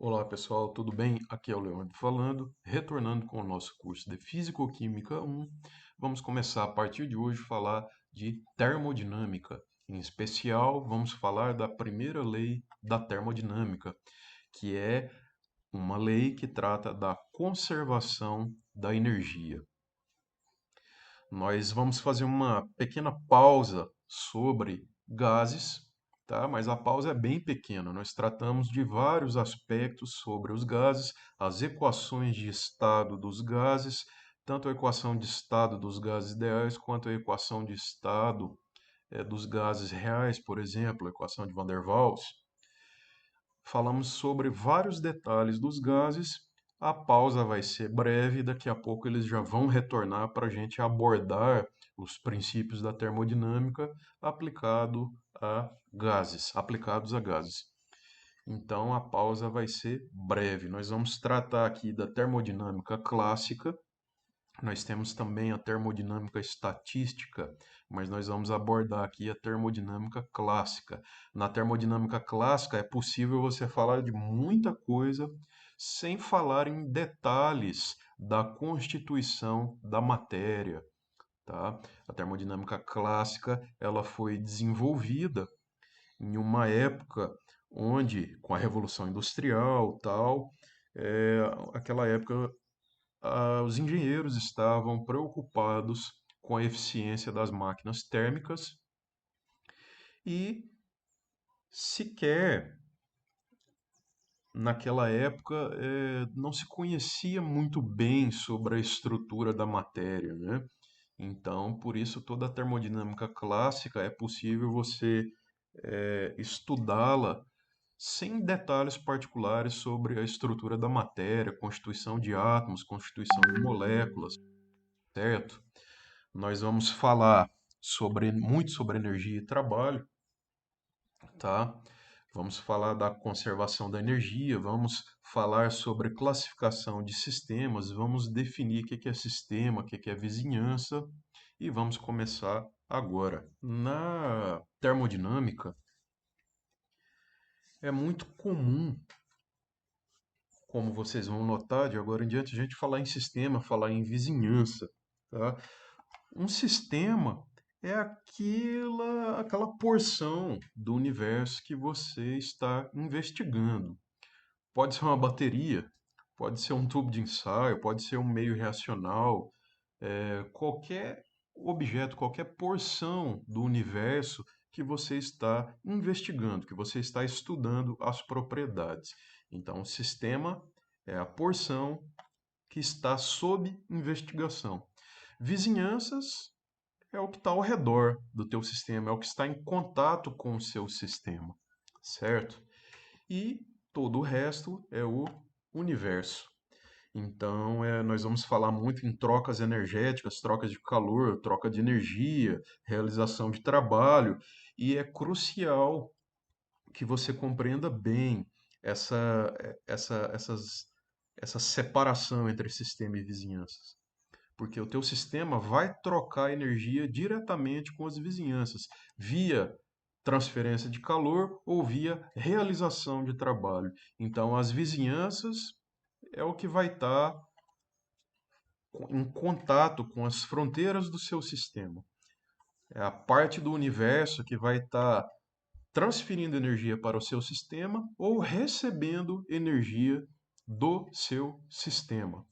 Olá pessoal, tudo bem? Aqui é o Leandro falando, retornando com o nosso curso de Físico-Química 1. Vamos começar a partir de hoje a falar de termodinâmica. Em especial, vamos falar da primeira lei da termodinâmica, que é uma lei que trata da conservação da energia. Nós vamos fazer uma pequena pausa sobre gases, tá? Mas a pausa é bem pequena. Nós tratamos de vários aspectos sobre os gases, as equações de estado dos gases, tanto a equação de estado dos gases ideais quanto a equação de estado dos gases reais, por exemplo, a equação de Van der Waals. Falamos sobre vários detalhes dos gases. A pausa vai ser breve, daqui a pouco eles já vão retornar para a gente abordar os princípios da termodinâmica aplicados a gases. Então a pausa vai ser breve. Nós vamos tratar aqui da termodinâmica clássica. Nós temos também a termodinâmica estatística, mas nós vamos abordar aqui a termodinâmica clássica. Na termodinâmica clássica é possível você falar de muita coisa sem falar em detalhes da constituição da matéria, tá? A termodinâmica clássica, ela foi desenvolvida em uma época onde, com a Revolução Industrial, tal, aquela época os engenheiros estavam preocupados com a eficiência das máquinas térmicas e sequer naquela época não se conhecia muito bem sobre a estrutura da matéria, né? Então, por isso, toda a termodinâmica clássica é possível você estudá-la sem detalhes particulares sobre a estrutura da matéria, constituição de átomos, constituição de moléculas, certo? Nós vamos falar muito sobre energia e trabalho, tá? Vamos falar da conservação da energia, vamos falar sobre classificação de sistemas, vamos definir o que é sistema, o que é vizinhança e vamos começar agora. Na termodinâmica, é muito comum, como vocês vão notar, de agora em diante, a gente falar em sistema, falar em vizinhança, tá? Um sistema é aquela porção do universo que você está investigando. Pode ser uma bateria, pode ser um tubo de ensaio, pode ser um meio reacional, qualquer objeto, qualquer porção do universo que você está investigando, que você está estudando as propriedades. Então, o sistema é a porção que está sob investigação. Vizinhanças é o que está ao redor do teu sistema, é o que está em contato com o seu sistema, certo? E todo o resto é o universo. Então, nós vamos falar muito em trocas energéticas, trocas de calor, troca de energia, realização de trabalho, e é crucial que você compreenda bem essa, essa, essas, essa separação entre sistema e vizinhanças, porque o teu sistema vai trocar energia diretamente com as vizinhanças, via transferência de calor ou via realização de trabalho. Então, as vizinhanças é o que vai estar em contato com as fronteiras do seu sistema. É a parte do universo que vai estar transferindo energia para o seu sistema ou recebendo energia do seu sistema,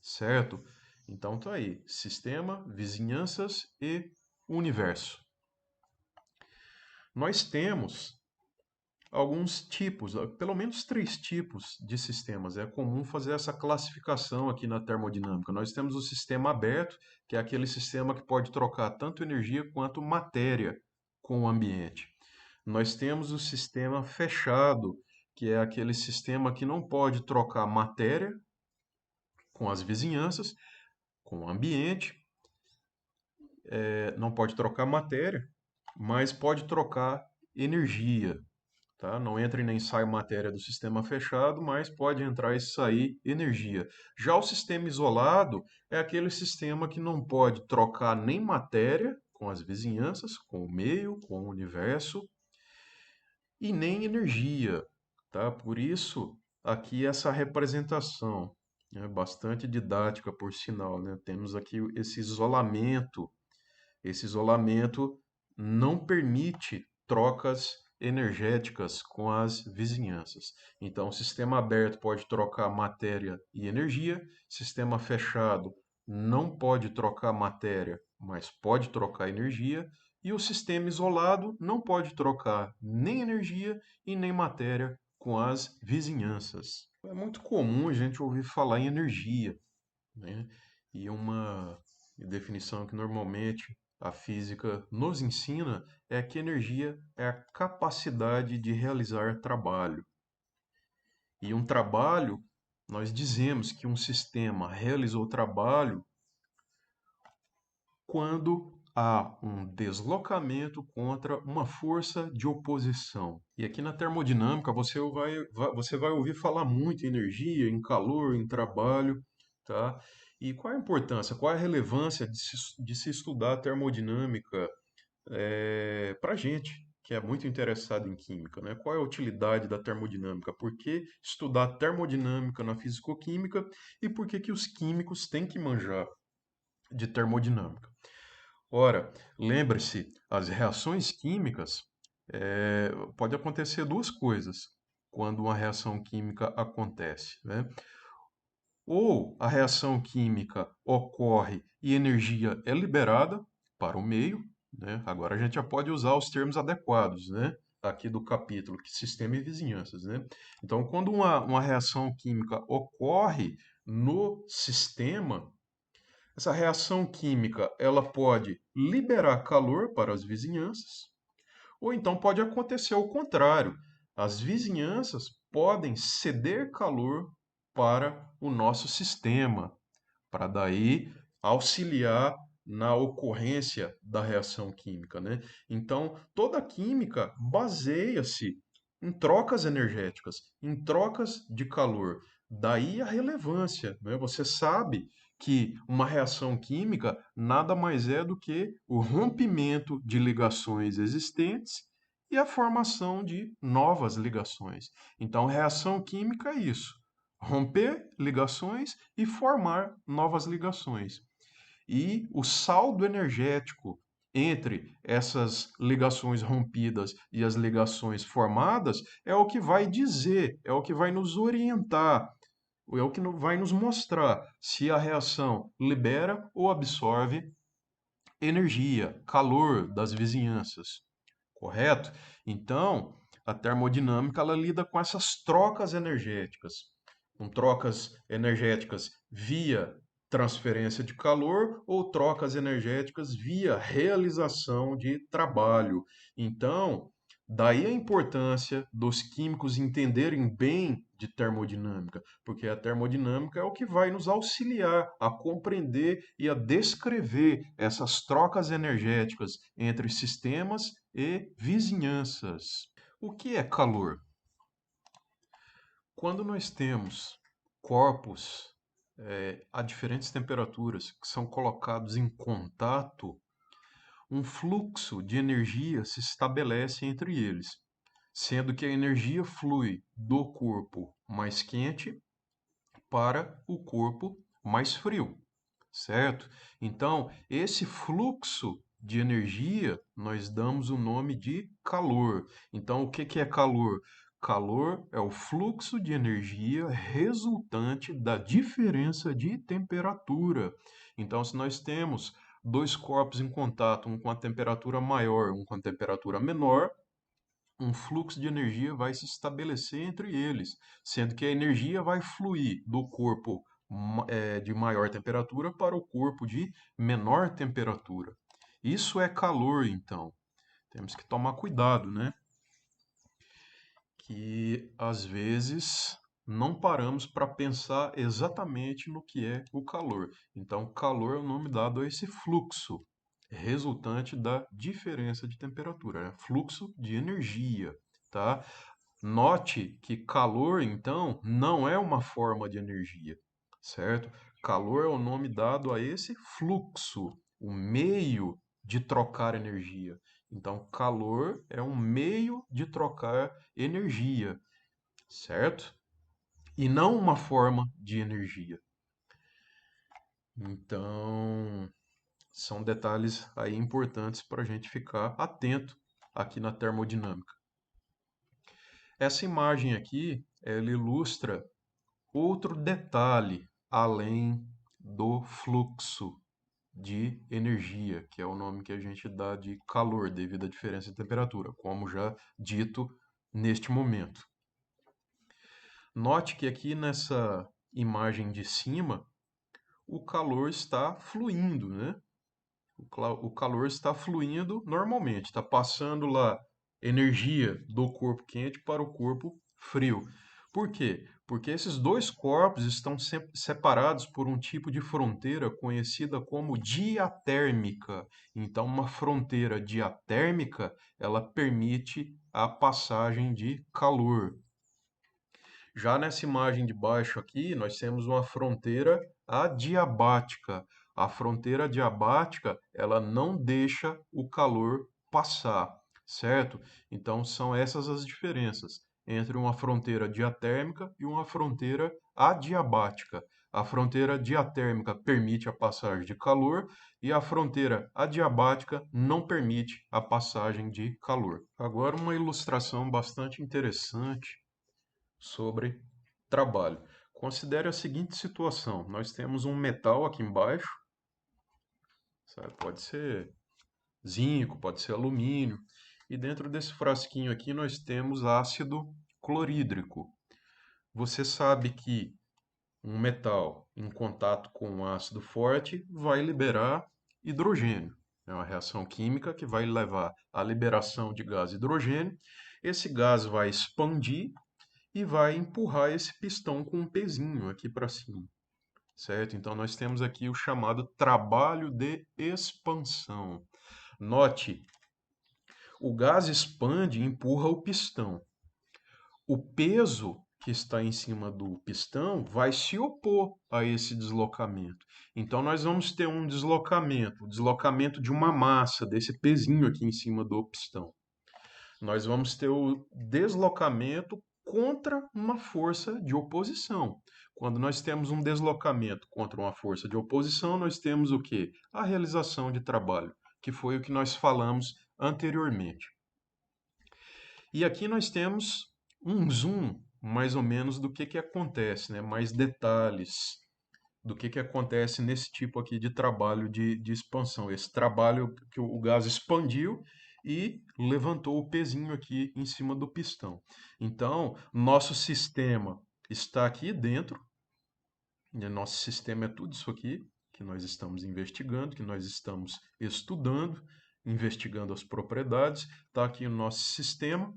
certo? Então tá aí, sistema, vizinhanças e universo. Nós temos alguns tipos, pelo menos três tipos de sistemas. É comum fazer essa classificação aqui na termodinâmica. Nós temos o sistema aberto, que é aquele sistema que pode trocar tanto energia quanto matéria com o ambiente. Nós temos o sistema fechado, que é aquele sistema que não pode trocar matéria com as vizinhanças, com o ambiente, não pode trocar matéria, mas pode trocar energia, tá? Não entra e nem sai matéria do sistema fechado, mas pode entrar e sair energia. Já o sistema isolado é aquele sistema que não pode trocar nem matéria com as vizinhanças, com o meio, com o universo, e nem energia, tá? Por isso, aqui essa representação, né, bastante didática, por sinal, né? Temos aqui esse isolamento. Esse isolamento não permite trocas energéticas com as vizinhanças. Então, o sistema aberto pode trocar matéria e energia, sistema fechado não pode trocar matéria, mas pode trocar energia, e o sistema isolado não pode trocar nem energia e nem matéria com as vizinhanças. É muito comum a gente ouvir falar em energia, né? E uma definição que normalmente a física nos ensina é que energia é a capacidade de realizar trabalho. E um trabalho, nós dizemos que um sistema realizou trabalho quando há um deslocamento contra uma força de oposição. E aqui na termodinâmica você vai ouvir falar muito em energia, em calor, em trabalho, tá? E qual a importância, qual a relevância de se estudar a termodinâmica para a gente, que é muito interessado em química, né? Qual é a utilidade da termodinâmica? Por que estudar termodinâmica na fisicoquímica e por que os químicos têm que manjar de termodinâmica? Ora, lembre-se, as reações químicas pode acontecer duas coisas quando uma reação química acontece, né? Ou a reação química ocorre e energia é liberada para o meio, né? Agora a gente já pode usar os termos adequados, né? Aqui do capítulo, que sistema e vizinhanças, né? Então, quando uma reação química ocorre no sistema, essa reação química, ela pode liberar calor para as vizinhanças, ou então pode acontecer o contrário. As vizinhanças podem ceder calor para o nosso sistema, para daí auxiliar na ocorrência da reação química, né? Então, toda a química baseia-se em trocas energéticas, em trocas de calor. Daí a relevância, né? Você sabe que uma reação química nada mais é do que o rompimento de ligações existentes e a formação de novas ligações. Então, reação química é isso: romper ligações e formar novas ligações. E o saldo energético entre essas ligações rompidas e as ligações formadas é o que vai dizer, é o que vai nos orientar, é o que vai nos mostrar se a reação libera ou absorve energia, calor das vizinhanças, correto? Então, a termodinâmica ela lida com essas trocas energéticas, com trocas energéticas via transferência de calor ou trocas energéticas via realização de trabalho. Então, daí a importância dos químicos entenderem bem de termodinâmica, porque a termodinâmica é o que vai nos auxiliar a compreender e a descrever essas trocas energéticas entre sistemas e vizinhanças. O que é calor? Quando nós temos corpos a diferentes temperaturas que são colocados em contato, um fluxo de energia se estabelece entre eles, sendo que a energia flui do corpo mais quente para o corpo mais frio, certo? Então, esse fluxo de energia nós damos o nome de calor. Então, o que é calor? Calor é o fluxo de energia resultante da diferença de temperatura. Então, se nós temos dois corpos em contato, um com a temperatura maior, um com a temperatura menor, um fluxo de energia vai se estabelecer entre eles, sendo que a energia vai fluir do corpo de maior temperatura para o corpo de menor temperatura. Isso é calor, então. Temos que tomar cuidado, né? Que às vezes não paramos para pensar exatamente no que é o calor. Então, calor é o nome dado a esse fluxo resultante da diferença de temperatura, é fluxo de energia, tá? Note que calor, então, não é uma forma de energia, certo? Calor é o nome dado a esse fluxo, o meio de trocar energia. Então, calor é um meio de trocar energia, certo? e não uma forma de energia. Então, são detalhes aí importantes para a gente ficar atento aqui na termodinâmica. Essa imagem aqui, ela ilustra outro detalhe além do fluxo de energia, que é o nome que a gente dá de calor devido à diferença de temperatura, como já dito neste momento. Note que aqui nessa imagem de cima, o calor está fluindo, né? O calor está fluindo normalmente, está passando lá energia do corpo quente para o corpo frio. Por quê? Porque esses dois corpos estão separados por um tipo de fronteira conhecida como diatérmica. Então, uma fronteira diatérmica, ela permite a passagem de calor. Já nessa imagem de baixo aqui, nós temos uma fronteira adiabática. A fronteira adiabática, ela não deixa o calor passar, certo? Então são essas as diferenças entre uma fronteira diatérmica e uma fronteira adiabática. A fronteira diatérmica permite a passagem de calor e a fronteira adiabática não permite a passagem de calor. Agora uma ilustração bastante interessante sobre trabalho. Considere a seguinte situação: nós temos um metal aqui embaixo, sabe? Pode ser zinco, pode ser alumínio, e dentro desse frasquinho aqui nós temos ácido clorídrico. Você sabe que um metal em contato com um ácido forte vai liberar hidrogênio. É uma reação química que vai levar à liberação de gás hidrogênio. Esse gás vai expandir e vai empurrar esse pistão com um pezinho aqui para cima, certo? Então nós temos aqui o chamado trabalho de expansão. Note, o gás expande e empurra o pistão. O peso que está em cima do pistão vai se opor a esse deslocamento. Então nós vamos ter um deslocamento, o deslocamento de uma massa, desse pezinho aqui em cima do pistão. Nós vamos ter o deslocamento contra uma força de oposição. Quando nós temos um deslocamento contra uma força de oposição, nós temos o quê? A realização de trabalho, que foi o que nós falamos anteriormente. E aqui nós temos um zoom, mais ou menos, do que acontece, né? Mais detalhes do que acontece nesse tipo aqui de trabalho de expansão. Esse trabalho que o gás expandiu e levantou o pezinho aqui em cima do pistão. Então, nosso sistema está aqui dentro, né? Nosso sistema é tudo isso aqui que nós estamos investigando, que nós estamos estudando, investigando as propriedades. Está aqui o nosso sistema,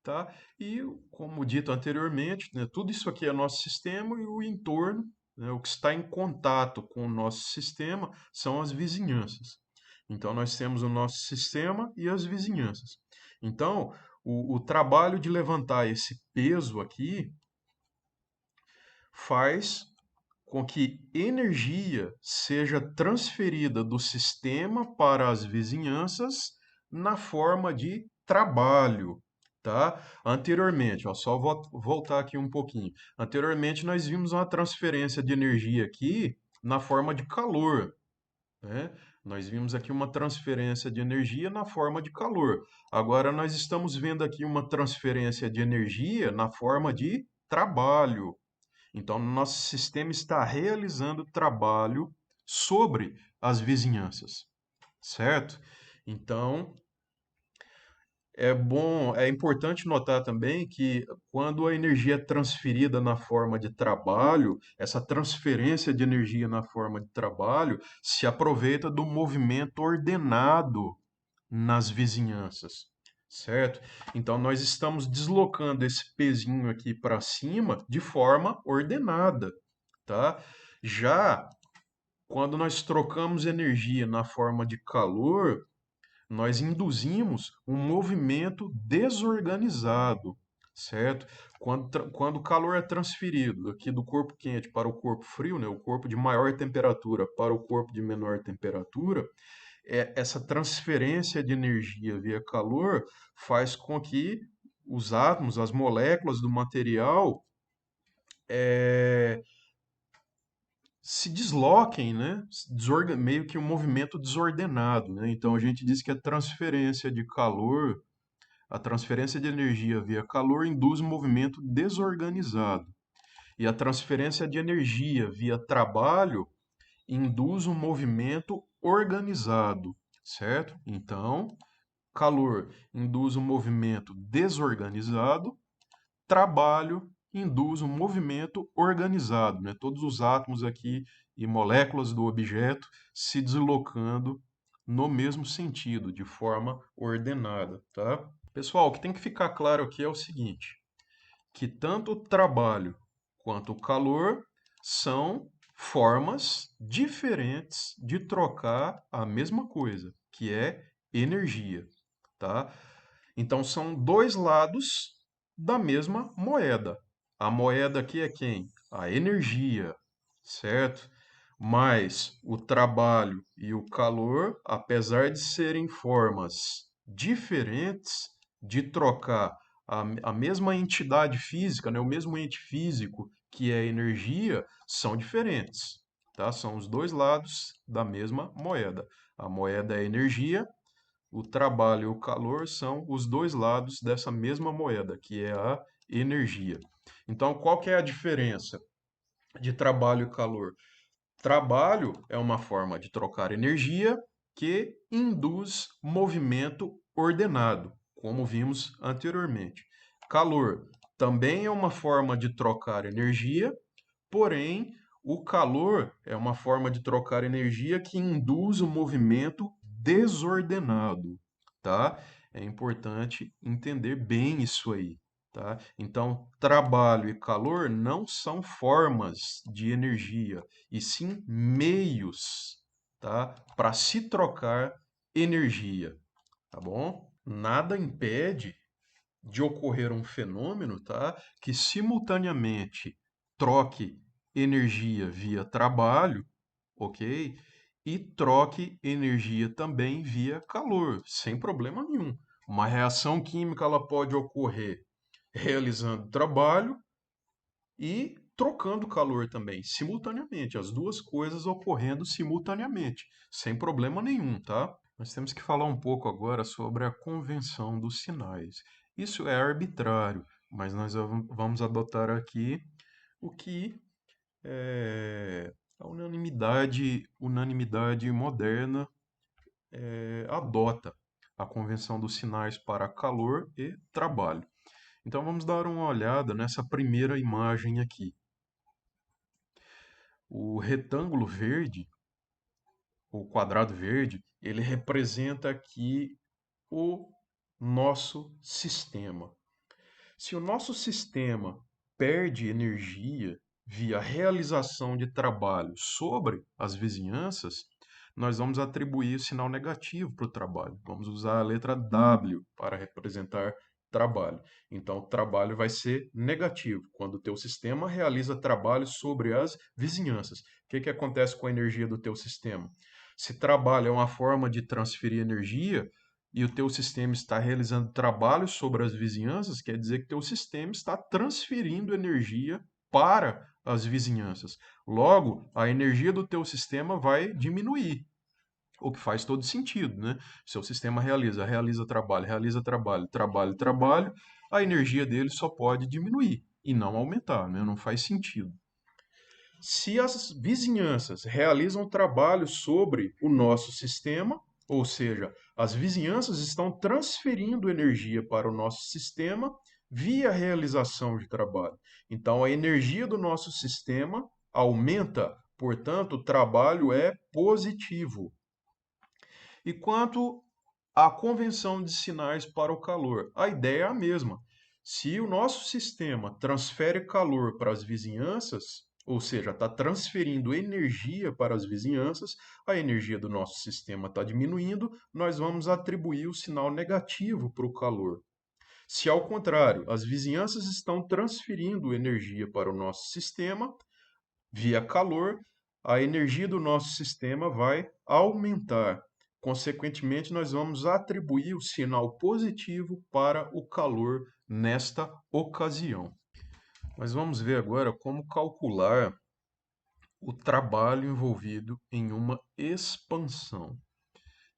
tá? E, como dito anteriormente, né, tudo isso aqui é nosso sistema e o entorno, né, o que está em contato com o nosso sistema são as vizinhanças. Então, nós temos o nosso sistema e as vizinhanças. Então, o trabalho de levantar esse peso aqui faz com que energia seja transferida do sistema para as vizinhanças na forma de trabalho, tá? Anteriormente, ó, só voltar aqui um pouquinho. Anteriormente nós vimos uma transferência de energia aqui na forma de calor, né? Nós vimos aqui uma transferência de energia na forma de calor. Agora nós estamos vendo aqui uma transferência de energia na forma de trabalho. Então, nosso sistema está realizando trabalho sobre as vizinhanças, certo? Então, é importante notar também que quando a energia é transferida na forma de trabalho, essa transferência de energia na forma de trabalho se aproveita do movimento ordenado nas vizinhanças, certo? Então nós estamos deslocando esse pezinho aqui para cima de forma ordenada, tá? Já quando nós trocamos energia na forma de calor, nós induzimos um movimento desorganizado, certo? Quando o calor é transferido aqui do corpo quente para o corpo frio, né, o corpo de maior temperatura para o corpo de menor temperatura, essa transferência de energia via calor faz com que os átomos, as moléculas do material, se desloquem, né? Meio que um movimento desordenado, né? Então a gente diz que a transferência de calor, a transferência de energia via calor induz um movimento desorganizado. E a transferência de energia via trabalho induz um movimento organizado, certo? Então, calor induz um movimento desorganizado, trabalho induz um movimento organizado, né? Todos os átomos aqui e moléculas do objeto se deslocando no mesmo sentido, de forma ordenada, tá? Pessoal, o que tem que ficar claro aqui é o seguinte, que tanto o trabalho quanto o calor são formas diferentes de trocar a mesma coisa, que é energia, tá? Então são dois lados da mesma moeda. A moeda aqui é quem? A energia, certo? Mas o trabalho e o calor, apesar de serem formas diferentes de trocar a mesma entidade física, né, o mesmo ente físico que é a energia, são diferentes, tá? São os dois lados da mesma moeda. A moeda é energia, o trabalho e o calor são os dois lados dessa mesma moeda, que é a energia. Então, qual que é a diferença de trabalho e calor? Trabalho é uma forma de trocar energia que induz movimento ordenado, como vimos anteriormente. Calor também é uma forma de trocar energia, porém, o calor é uma forma de trocar energia que induz o movimento desordenado, tá? É importante entender bem isso aí, tá? Então, trabalho e calor não são formas de energia, e sim meios, tá? Para se trocar energia, tá bom? Nada impede de ocorrer um fenômeno, tá? Que simultaneamente troque energia via trabalho, ok? E troque energia também via calor, sem problema nenhum. Uma reação química ela pode ocorrer realizando trabalho e trocando calor também, simultaneamente, as duas coisas ocorrendo simultaneamente, sem problema nenhum, tá? Nós temos que falar um pouco agora sobre a convenção dos sinais. Isso é arbitrário, mas nós vamos adotar aqui o que a unanimidade moderna adota, a convenção dos sinais para calor e trabalho. Então vamos dar uma olhada nessa primeira imagem aqui. O retângulo verde, o quadrado verde, ele representa aqui o nosso sistema. Se o nosso sistema perde energia via realização de trabalho sobre as vizinhanças, nós vamos atribuir o sinal negativo para o trabalho. Vamos usar a letra W para representar trabalho. Então, o trabalho vai ser negativo quando o teu sistema realiza trabalho sobre as vizinhanças. O que acontece com a energia do teu sistema? Se trabalho é uma forma de transferir energia, e o teu sistema está realizando trabalho sobre as vizinhanças, quer dizer que o teu sistema está transferindo energia para as vizinhanças. Logo, a energia do teu sistema vai diminuir, o que faz todo sentido, né? Seu sistema realiza trabalho, a energia dele só pode diminuir e não aumentar, né? Não faz sentido. Se as vizinhanças realizam trabalho sobre o nosso sistema, ou seja, as vizinhanças estão transferindo energia para o nosso sistema via realização de trabalho. Então, a energia do nosso sistema aumenta, portanto, o trabalho é positivo. E quanto à convenção de sinais para o calor, a ideia é a mesma. Se o nosso sistema transfere calor para as vizinhanças, ou seja, está transferindo energia para as vizinhanças, a energia do nosso sistema está diminuindo, nós vamos atribuir o sinal negativo para o calor. Se, ao contrário, as vizinhanças estão transferindo energia para o nosso sistema, via calor, a energia do nosso sistema vai aumentar. Consequentemente, nós vamos atribuir o sinal positivo para o calor nesta ocasião. Mas vamos ver agora como calcular o trabalho envolvido em uma expansão.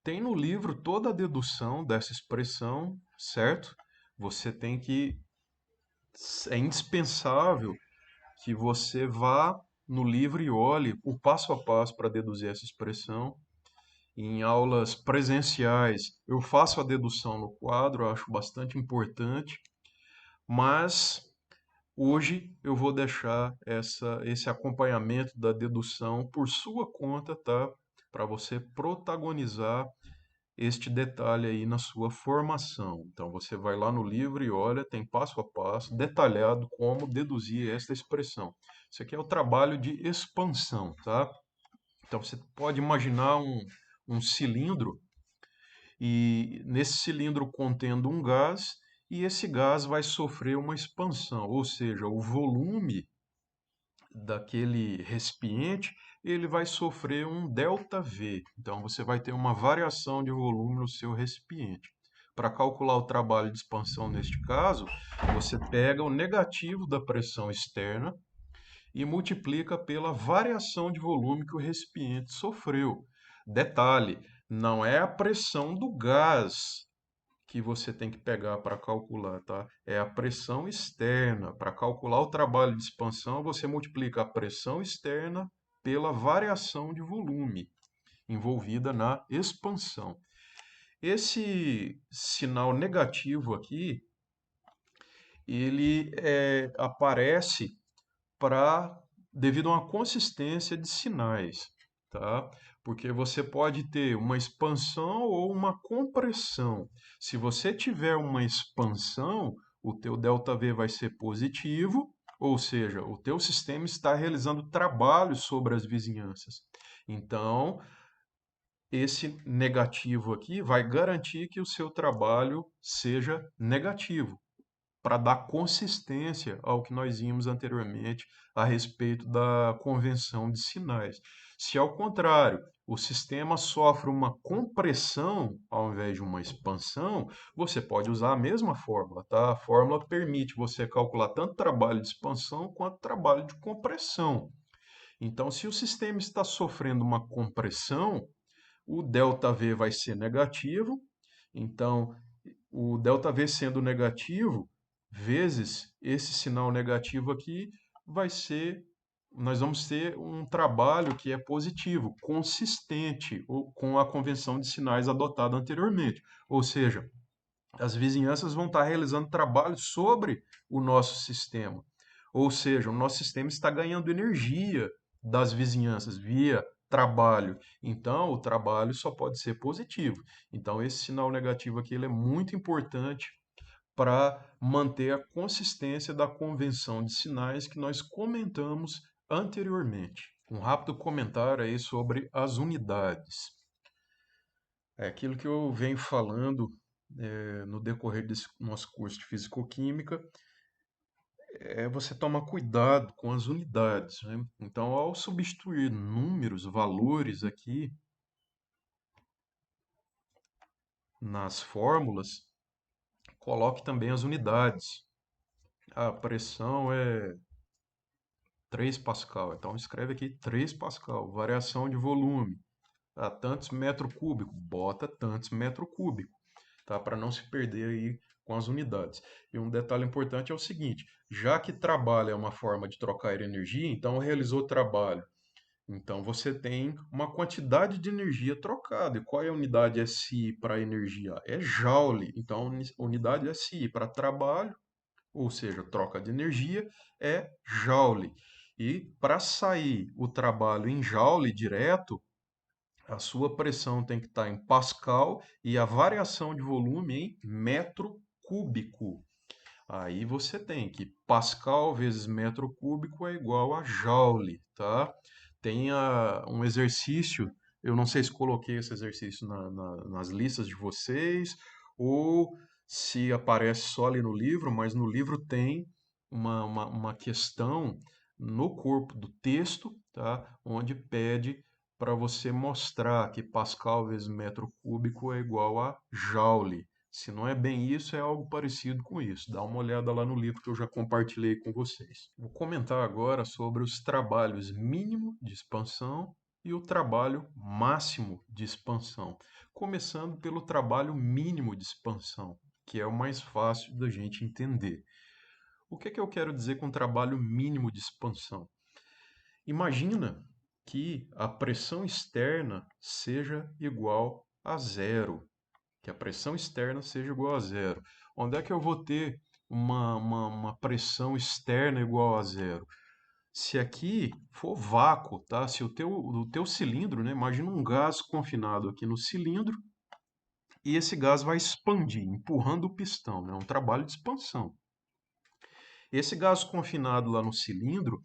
Tem no livro toda a dedução dessa expressão, certo? Você tem que. É indispensável que você vá no livro e olhe o passo a passo para deduzir essa expressão. Em aulas presenciais, eu faço a dedução no quadro, eu acho bastante importante, mas hoje eu vou deixar esse acompanhamento da dedução por sua conta, tá? Para você protagonizar este detalhe aí na sua formação. Então você vai lá no livro e olha, tem passo a passo, detalhado como deduzir esta expressão. Isso aqui é o trabalho de expansão, tá? Então você pode imaginar um cilindro e nesse cilindro contendo um gás e esse gás vai sofrer uma expansão, ou seja, o volume daquele recipiente, ele vai sofrer um ΔV. Então, você vai ter uma variação de volume no seu recipiente. Para calcular o trabalho de expansão neste caso, você pega o negativo da pressão externa e multiplica pela variação de volume que o recipiente sofreu. Detalhe, não é a pressão do gás que você tem que pegar para calcular, tá? É a pressão externa. Para calcular o trabalho de expansão, você multiplica a pressão externa pela variação de volume envolvida na expansão. Esse sinal negativo aqui, ele aparece para devido a uma consistência de sinais, tá? Porque você pode ter uma expansão ou uma compressão. Se você tiver uma expansão, o teu ΔV vai ser positivo, ou seja, o teu sistema está realizando trabalho sobre as vizinhanças. Então, esse negativo aqui vai garantir que o seu trabalho seja negativo para dar consistência ao que nós vimos anteriormente a respeito da convenção de sinais. Se ao contrário, o sistema sofre uma compressão ao invés de uma expansão, você pode usar a mesma fórmula, tá? A fórmula permite você calcular tanto trabalho de expansão quanto trabalho de compressão. Então, se o sistema está sofrendo uma compressão, o ΔV vai ser negativo. Então, o ΔV sendo negativo, vezes esse sinal negativo aqui, vai ser, nós vamos ter um trabalho que é positivo, consistente com a convenção de sinais adotada anteriormente. Ou seja, as vizinhanças vão estar realizando trabalho sobre o nosso sistema. Ou seja, o nosso sistema está ganhando energia das vizinhanças via trabalho. Então, o trabalho só pode ser positivo. Então, esse sinal negativo aqui ele é muito importante para manter a consistência da convenção de sinais que nós comentamos anteriormente. Um rápido comentário aí sobre as unidades. É aquilo que eu venho falando no decorrer desse nosso curso de Fisicoquímica, é você tomar cuidado com as unidades, né? Então, ao substituir números, valores aqui nas fórmulas, coloque também as unidades. A pressão é 3 Pascal, então escreve aqui 3 Pascal. Variação de volume, tantos metro cúbico, bota tantos metro cúbico, tá? Para não se perder aí com as unidades. E um detalhe importante é o seguinte: já que trabalho é uma forma de trocar energia, então realizou trabalho. Então você tem uma quantidade de energia trocada. E qual é a unidade SI para energia? É Joule. Então, unidade SI para trabalho, ou seja, troca de energia, é Joule. E para sair o trabalho em Joule direto, a sua pressão tem que estar em Pascal e a variação de volume em metro cúbico. Aí você tem que Pascal vezes metro cúbico é igual a Joule, tá? Tem um exercício, eu não sei se coloquei esse exercício nas listas de vocês ou se aparece só ali no livro, mas no livro tem uma questão no corpo do texto, tá? Onde pede para você mostrar que Pascal vezes metro cúbico é igual a Joule, Se não é bem isso, é algo parecido com isso. Dá uma olhada lá no livro que eu já compartilhei com vocês. Vou comentar agora sobre os trabalhos mínimo de expansão e o trabalho máximo de expansão. Começando pelo trabalho mínimo de expansão, que é o mais fácil da gente entender. O que é que eu quero dizer com trabalho mínimo de expansão? Imagina que a pressão externa seja igual a zero, que a pressão externa seja igual a zero. Onde é que eu vou ter uma pressão externa igual a zero? Se aqui for vácuo, tá? Se o teu cilindro, né? Imagina um gás confinado aqui no cilindro e esse gás vai expandir, empurrando o pistão, né? É um trabalho de expansão. Esse gás confinado lá no cilindro,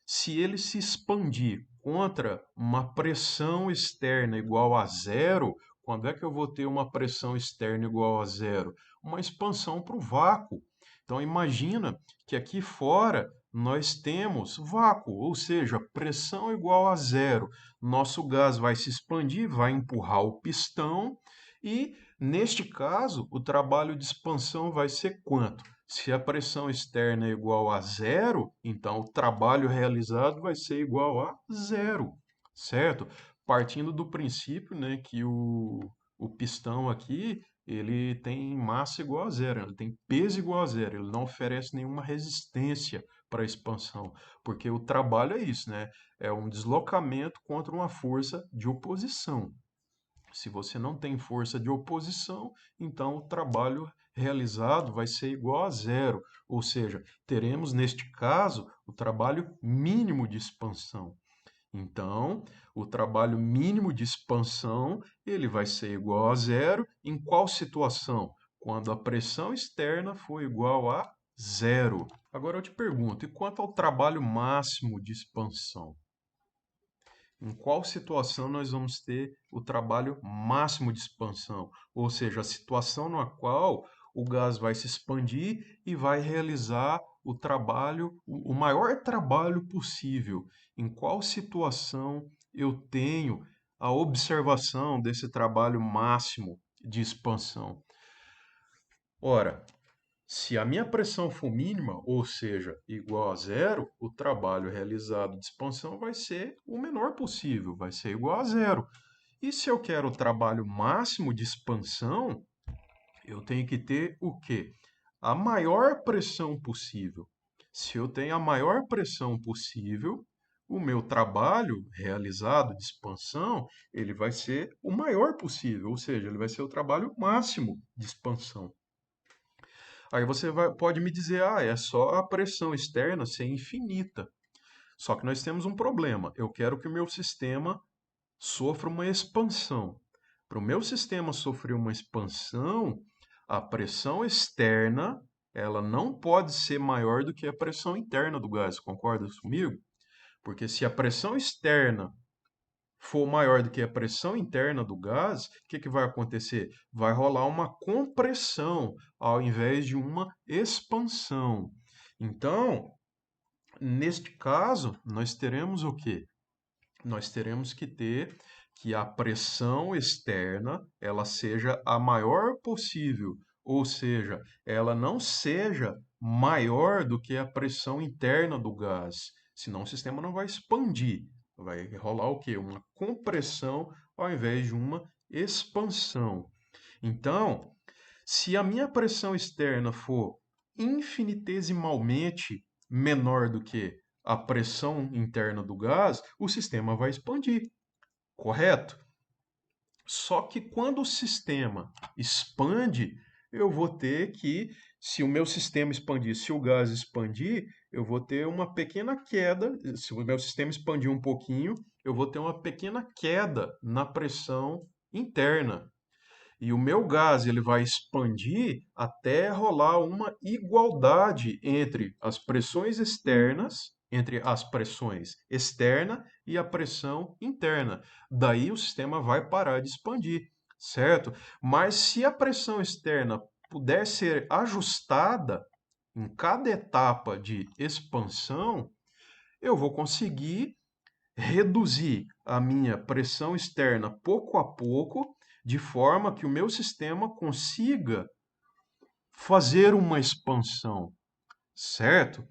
se ele se expandir contra uma pressão externa igual a zero, quando é que eu vou ter uma pressão externa igual a zero? Uma expansão para o vácuo. Então imagina que aqui fora nós temos vácuo, ou seja, pressão igual a zero. Nosso gás vai se expandir, vai empurrar o pistão e, neste caso, o trabalho de expansão vai ser quanto? Se a pressão externa é igual a zero, então o trabalho realizado vai ser igual a zero, certo? Partindo do princípio, né, que o pistão aqui ele tem massa igual a zero, ele tem peso igual a zero, ele não oferece nenhuma resistência para a expansão, porque o trabalho é isso, né? É um deslocamento contra uma força de oposição. Se você não tem força de oposição, então o trabalho realizado vai ser igual a zero, ou seja, teremos neste caso o trabalho mínimo de expansão. Então, o trabalho mínimo de expansão, ele vai ser igual a zero em qual situação? Quando a pressão externa for igual a zero. Agora eu te pergunto, e quanto ao trabalho máximo de expansão? Em qual situação nós vamos ter o trabalho máximo de expansão? Ou seja, a situação na qual o gás vai se expandir e vai realizar o trabalho, o maior trabalho possível. Em qual situação eu tenho a observação desse trabalho máximo de expansão? Ora, se a minha pressão for mínima, ou seja, igual a zero, o trabalho realizado de expansão vai ser o menor possível, vai ser igual a zero. E se eu quero o trabalho máximo de expansão, eu tenho que ter o quê? A maior pressão possível. Se eu tenho a maior pressão possível, o meu trabalho realizado de expansão, ele vai ser o maior possível, ou seja, ele vai ser o trabalho máximo de expansão. Aí você pode me dizer, é só a pressão externa ser infinita. Só que nós temos um problema. Eu quero que o meu sistema sofra uma expansão. Para o meu sistema sofrer uma expansão, a pressão externa ela não pode ser maior do que a pressão interna do gás. Concorda comigo? Porque se a pressão externa for maior do que a pressão interna do gás, o que vai acontecer? Vai rolar uma compressão ao invés de uma expansão. Então, neste caso, nós teremos o quê? Nós teremos que ter que a pressão externa ela seja a maior possível, ou seja, ela não seja maior do que a pressão interna do gás, senão o sistema não vai expandir. Vai rolar o quê? Uma compressão ao invés de uma expansão. Então, se a minha pressão externa for infinitesimalmente menor do que a pressão interna do gás, o sistema vai expandir, correto? Só que quando o sistema expande, eu vou ter que, se o meu sistema expandir, se o gás expandir, eu vou ter uma pequena queda. Se o meu sistema expandir um pouquinho, eu vou ter uma pequena queda na pressão interna. E o meu gás ele vai expandir até rolar uma igualdade entre as pressões externas, entre as pressões externa e a pressão interna. Daí o sistema vai parar de expandir, certo? Mas se a pressão externa puder ser ajustada em cada etapa de expansão, eu vou conseguir reduzir a minha pressão externa pouco a pouco, de forma que o meu sistema consiga fazer uma expansão, certo?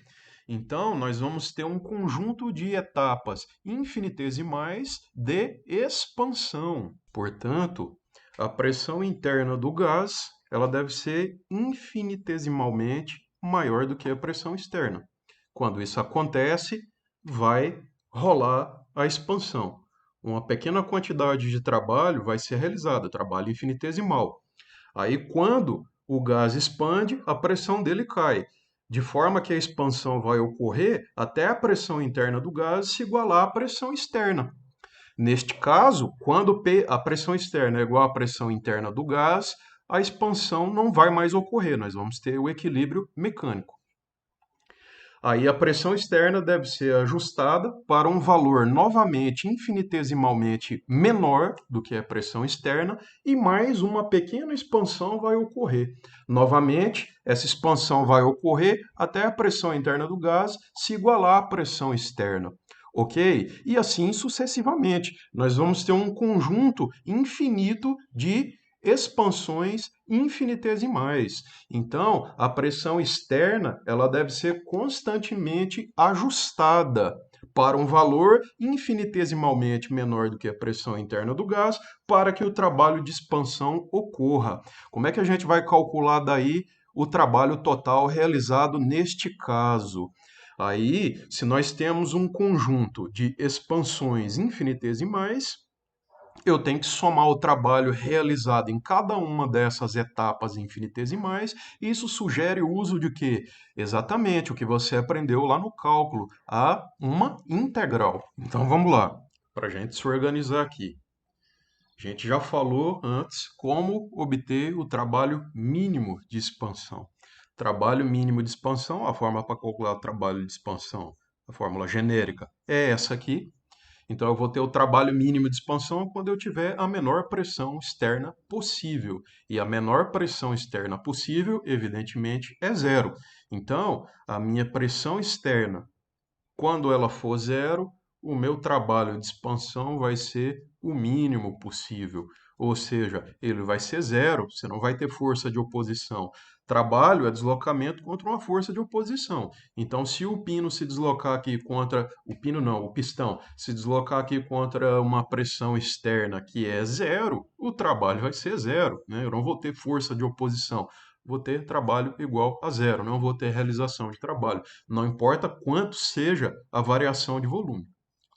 Então, nós vamos ter um conjunto de etapas infinitesimais de expansão. Portanto, a pressão interna do gás, ela deve ser infinitesimalmente maior do que a pressão externa. Quando isso acontece, vai rolar a expansão. Uma pequena quantidade de trabalho vai ser realizada, trabalho infinitesimal. Aí, quando o gás expande, a pressão dele cai, de forma que a expansão vai ocorrer até a pressão interna do gás se igualar à pressão externa. Neste caso, quando a pressão externa é igual à pressão interna do gás, a expansão não vai mais ocorrer, nós vamos ter o equilíbrio mecânico. Aí a pressão externa deve ser ajustada para um valor novamente infinitesimalmente menor do que a pressão externa e mais uma pequena expansão vai ocorrer. Novamente, essa expansão vai ocorrer até a pressão interna do gás se igualar à pressão externa. Ok? E assim sucessivamente. Nós vamos ter um conjunto infinito de expansões infinitesimais. Então, a pressão externa, ela deve ser constantemente ajustada para um valor infinitesimalmente menor do que a pressão interna do gás, para que o trabalho de expansão ocorra. Como é que a gente vai calcular daí o trabalho total realizado neste caso? Aí, se nós temos um conjunto de expansões infinitesimais, eu tenho que somar o trabalho realizado em cada uma dessas etapas infinitesimais, e isso sugere o uso de quê? Exatamente o que você aprendeu lá no cálculo, a uma integral. Então vamos lá, para a gente se organizar aqui. A gente já falou antes como obter o trabalho mínimo de expansão. Trabalho mínimo de expansão, a fórmula para calcular o trabalho de expansão, a fórmula genérica é essa aqui. Então, eu vou ter o trabalho mínimo de expansão quando eu tiver a menor pressão externa possível. E a menor pressão externa possível, evidentemente, é zero. Então, a minha pressão externa, quando ela for zero, o meu trabalho de expansão vai ser o mínimo possível. Ou seja, ele vai ser zero, você não vai ter força de oposição. Trabalho é deslocamento contra uma força de oposição. Então, se o pino se deslocar aqui contra. O pino não, o pistão se deslocar aqui contra uma pressão externa que é zero, o trabalho vai ser zero, né? Eu não vou ter força de oposição. Vou ter trabalho igual a zero, não vou ter realização de trabalho. Não importa quanto seja a variação de volume,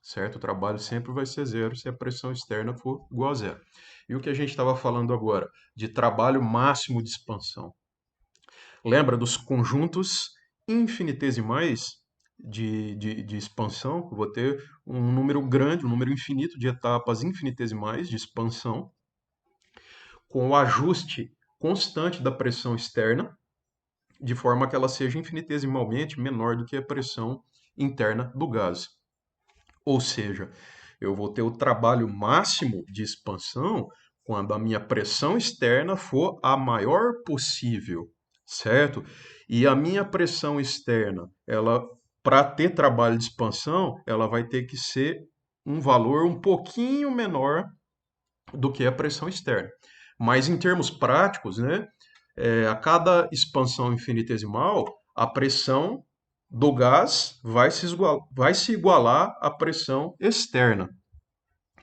certo? O trabalho sempre vai ser zero se a pressão externa for igual a zero. E o que a gente estava falando agora de trabalho máximo de expansão. Lembra dos conjuntos infinitesimais de expansão? Eu vou ter um número grande, um número infinito de etapas infinitesimais de expansão, com o ajuste constante da pressão externa, de forma que ela seja infinitesimalmente menor do que a pressão interna do gás. Ou seja, eu vou ter o trabalho máximo de expansão quando a minha pressão externa for a maior possível, certo? E a minha pressão externa, ela para ter trabalho de expansão, ela vai ter que ser um valor um pouquinho menor do que a pressão externa. Mas em termos práticos, né, a cada expansão infinitesimal, a pressão do gás vai se igualar à pressão externa.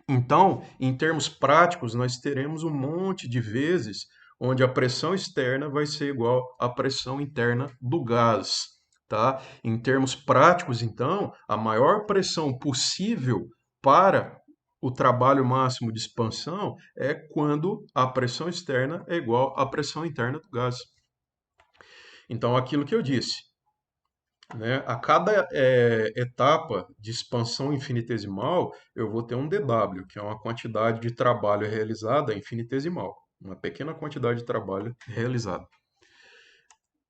Então, em termos práticos, nós teremos um monte de vezes onde a pressão externa vai ser igual à pressão interna do gás. Tá? Em termos práticos, então, a maior pressão possível para o trabalho máximo de expansão é quando a pressão externa é igual à pressão interna do gás. Então, aquilo que eu disse, né? A cada etapa de expansão infinitesimal, eu vou ter um dW, que é uma quantidade de trabalho realizada infinitesimal, uma pequena quantidade de trabalho realizado.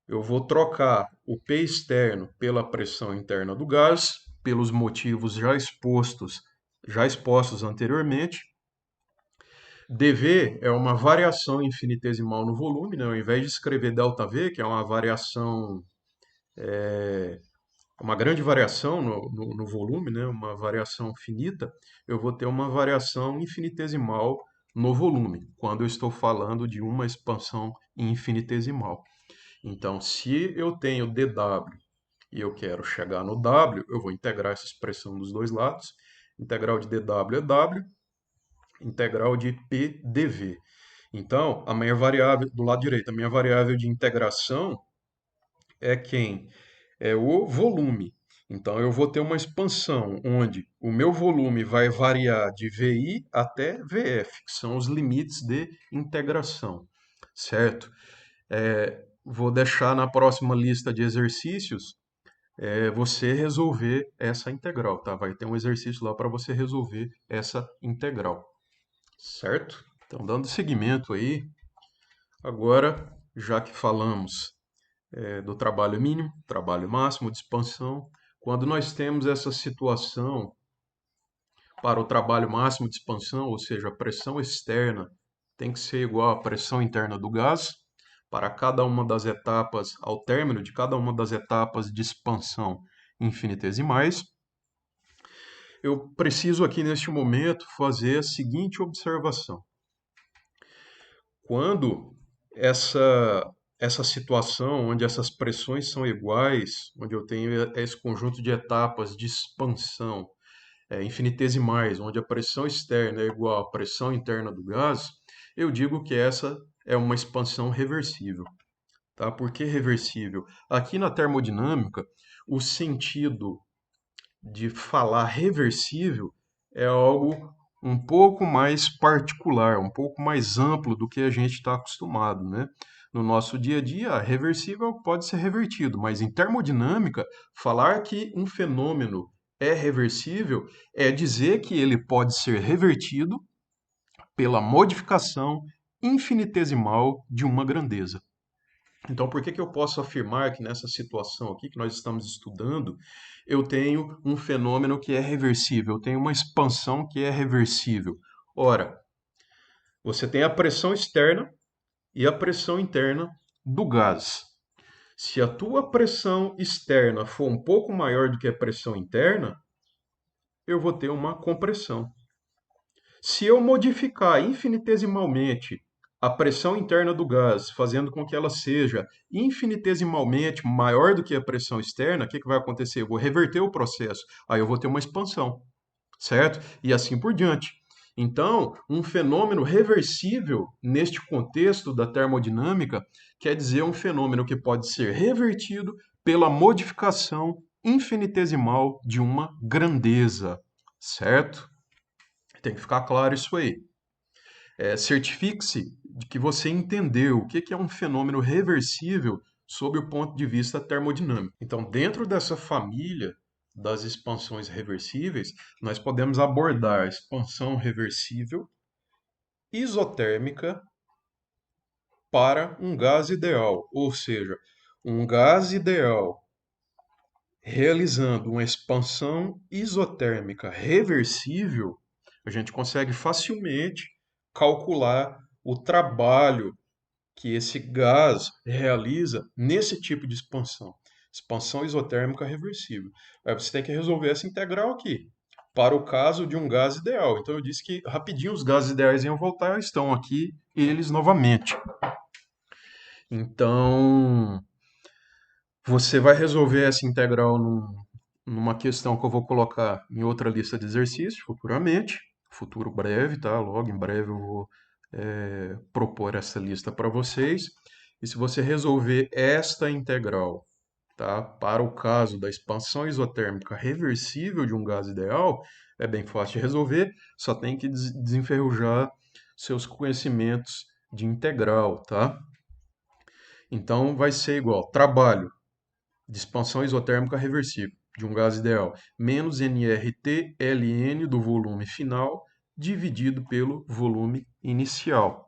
Eu vou trocar o P externo pela pressão interna do gás, pelos motivos já expostos anteriormente. dV é uma variação infinitesimal no volume, né? Ao invés de escrever ΔV, que é uma variação uma grande variação no volume, né? Uma variação finita, eu vou ter uma variação infinitesimal no volume, quando eu estou falando de uma expansão infinitesimal. Então, se eu tenho dw e eu quero chegar no w, eu vou integrar essa expressão dos dois lados. Integral de dw é w, integral de p dv. Então, a minha variável, do lado direito, a minha variável de integração é quem? É o volume. Então, eu vou ter uma expansão onde o meu volume vai variar de VI até VF, que são os limites de integração, certo? Vou deixar na próxima lista de exercícios você resolver essa integral, tá? Vai ter um exercício lá para você resolver essa integral, certo? Então, dando seguimento aí, agora, já que falamos do trabalho mínimo, trabalho máximo de expansão, quando nós temos essa situação para o trabalho máximo de expansão, ou seja, a pressão externa tem que ser igual à pressão interna do gás, para cada uma das etapas, ao término de cada uma das etapas de expansão infinitesimais, eu preciso aqui neste momento fazer a seguinte observação. Quando essa situação, onde essas pressões são iguais, onde eu tenho esse conjunto de etapas de expansão infinitesimais, onde a pressão externa é igual à pressão interna do gás, eu digo que essa é uma expansão reversível. Tá? Por que reversível? Aqui na termodinâmica, o sentido de falar reversível é algo um pouco mais particular, um pouco mais amplo do que a gente está acostumado, né? No nosso dia a dia, reversível pode ser revertido, mas em termodinâmica, falar que um fenômeno é reversível é dizer que ele pode ser revertido pela modificação infinitesimal de uma grandeza. Então, por que que eu posso afirmar que nessa situação aqui que nós estamos estudando, eu tenho um fenômeno que é reversível, eu tenho uma expansão que é reversível? Ora, você tem a pressão externa e a pressão interna do gás. Se a tua pressão externa for um pouco maior do que a pressão interna, eu vou ter uma compressão. Se eu modificar infinitesimalmente a pressão interna do gás, fazendo com que ela seja infinitesimalmente maior do que a pressão externa, o que vai acontecer? Eu vou reverter o processo, aí eu vou ter uma expansão, certo? E assim por diante. Então, um fenômeno reversível neste contexto da termodinâmica quer dizer um fenômeno que pode ser revertido pela modificação infinitesimal de uma grandeza, certo? Tem que ficar claro isso aí. Certifique-se de que você entendeu o que é um fenômeno reversível sob o ponto de vista termodinâmico. Então, dentro dessa família das expansões reversíveis, nós podemos abordar a expansão reversível isotérmica para um gás ideal, ou seja, um gás ideal realizando uma expansão isotérmica reversível, a gente consegue facilmente calcular o trabalho que esse gás realiza nesse tipo de expansão. Expansão isotérmica reversível. Aí você tem que resolver essa integral aqui, para o caso de um gás ideal. Então eu disse que rapidinho os gases ideais iam voltar, estão aqui eles novamente. Então, você vai resolver essa integral numa questão que eu vou colocar em outra lista de exercícios futuramente, futuro breve, tá? Logo em breve eu vou propor essa lista para vocês. E se você resolver esta integral, tá? Para o caso da expansão isotérmica reversível de um gás ideal, é bem fácil de resolver, só tem que desenferrujar seus conhecimentos de integral, tá? Então vai ser igual trabalho de expansão isotérmica reversível de um gás ideal, menos nRT ln do volume final dividido pelo volume inicial.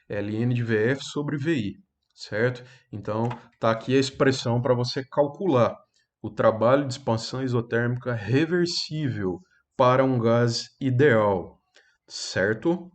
Ln de Vf sobre Vi, certo? Então, tá aqui a expressão para você calcular o trabalho de expansão isotérmica reversível para um gás ideal, certo?